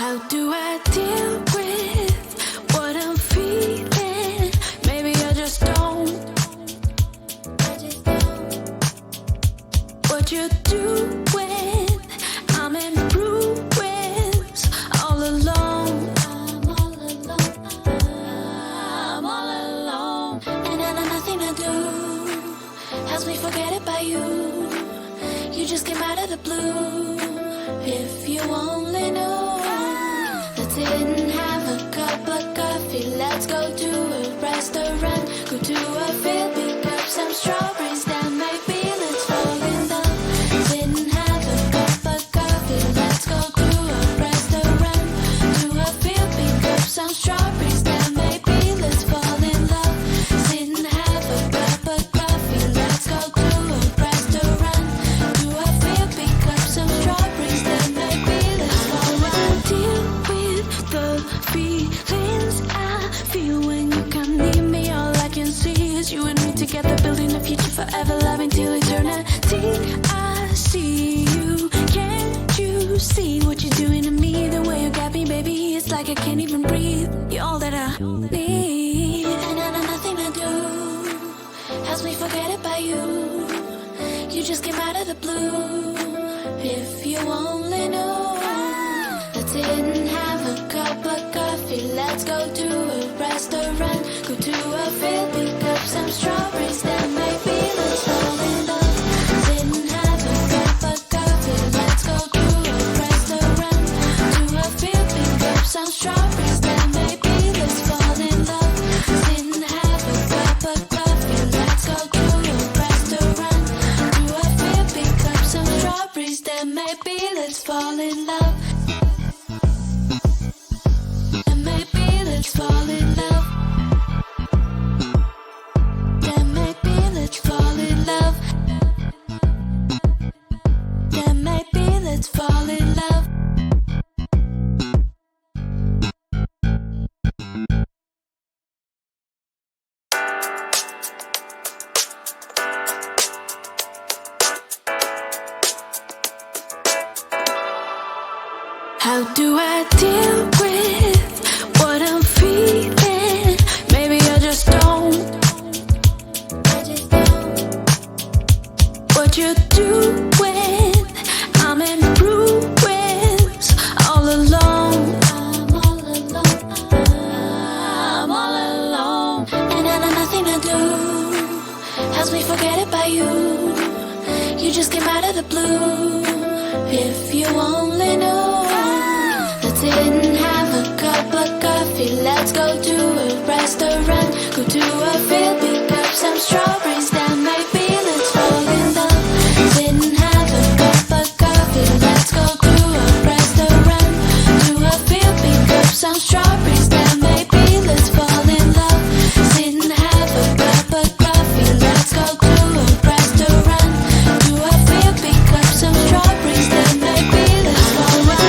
How do I deal with what I'm feeling? Maybe I just don't. What you do when I'm in ruins, all alone. I'm all alone. I'm all alone. And I know nothing to do helps me forget about you. You just came out of the blue. If you only knew. Didn't have a cup of coffee. Let's go to a restaurant. Go to a field, pick up some strawberries. Then maybe let's fall in love. Didn't have a cup of coffee. Let's go to a restaurant. To a field, pick up some strawberries. Then maybe let's fall in love. Didn't have a cup of coffee. Let's go to a restaurant. To a field, pick up some strawberries. Then maybe let's fall in love. The feelings I feel when you come near me, all I can see is you and me together, building a future forever, loving till eternity. I see you, can't you see what you're doing to me? The way you got me, baby, it's like I can't even breathe. You're all that I need, and I know nothing to do helps me forget about you. You just came out of the blue. If you only knew. Didn't have a cup of coffee. Let's go to a restaurant. Go to a field, pick up some strawberries. Then maybe let's fall in love. Didn't have a cup of coffee. Let's go to a restaurant. To a field, pick up some strawberries. Then maybe let's fall in love. Didn't have a cup of coffee. Let's go to a restaurant. To a field, pick up some strawberries. Then maybe let's fall in love. Let's fall in love. Then maybe let's fall in love. Then maybe let's fall in love. How do I deal with what I'm feeling? Maybe I just don't. What you do when I'm in ruins, all alone. I'm all alone. I'm all alone. And I know nothing to do helps me forget about you. You just came out of the blue. If you only knew. Didn't have a cup of coffee. Let's go to a restaurant. Go to a field, pick up some strawberries. Then maybe let's fall in love. Didn't have a cup of coffee. Let's go to a restaurant. To a field, pick up some strawberries. Then maybe let's fall in love. Didn't have a cup of coffee. Let's go to a restaurant. To a field, pick up some strawberries. Then maybe let's fall in love.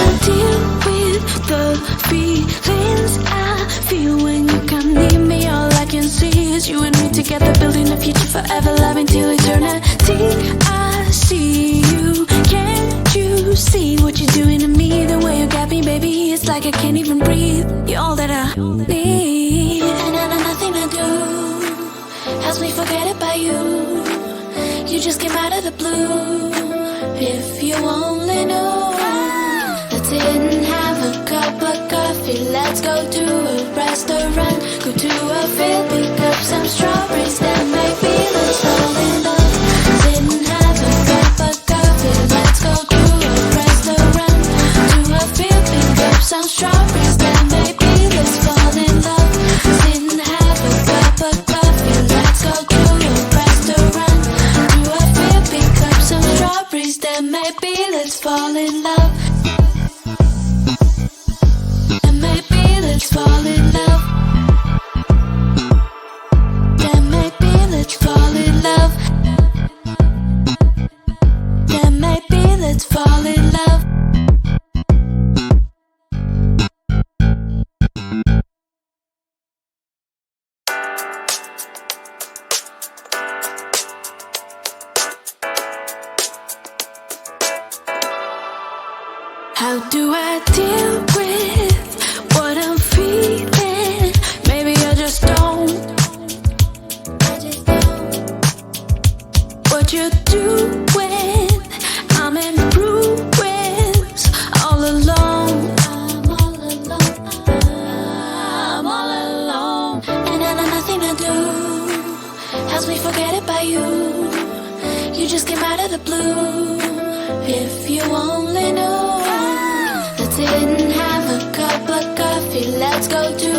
The feelings I feel when you come near me, all I can see is you and me together, building a future forever, loving till eternity. I see you, can't you see what you're doing to me? The way you got me, baby, it's like I can't even breathe. You're all that I need, and I know nothing to do helps me forget about you. You just came out of the blue. If you only knew. Didn't have a cup of coffee. Let's go to a restaurant. Go to a field, pick up some strawberries. Then maybe let's fall in love. Didn't have a cup of coffee. Let's go to a restaurant. To a field, pick up some strawberries. Then maybe let's fall in love. Didn't have a cup of coffee. Let's go to a restaurant. To a field, pick up some strawberries. Then maybe let's fall in love. Let's fall in love. Then maybe let's fall in love. Then maybe let's fall in love. How do I deal with just came out of the blue. If you only knew. Let's sit and have a cup of coffee. Let's go to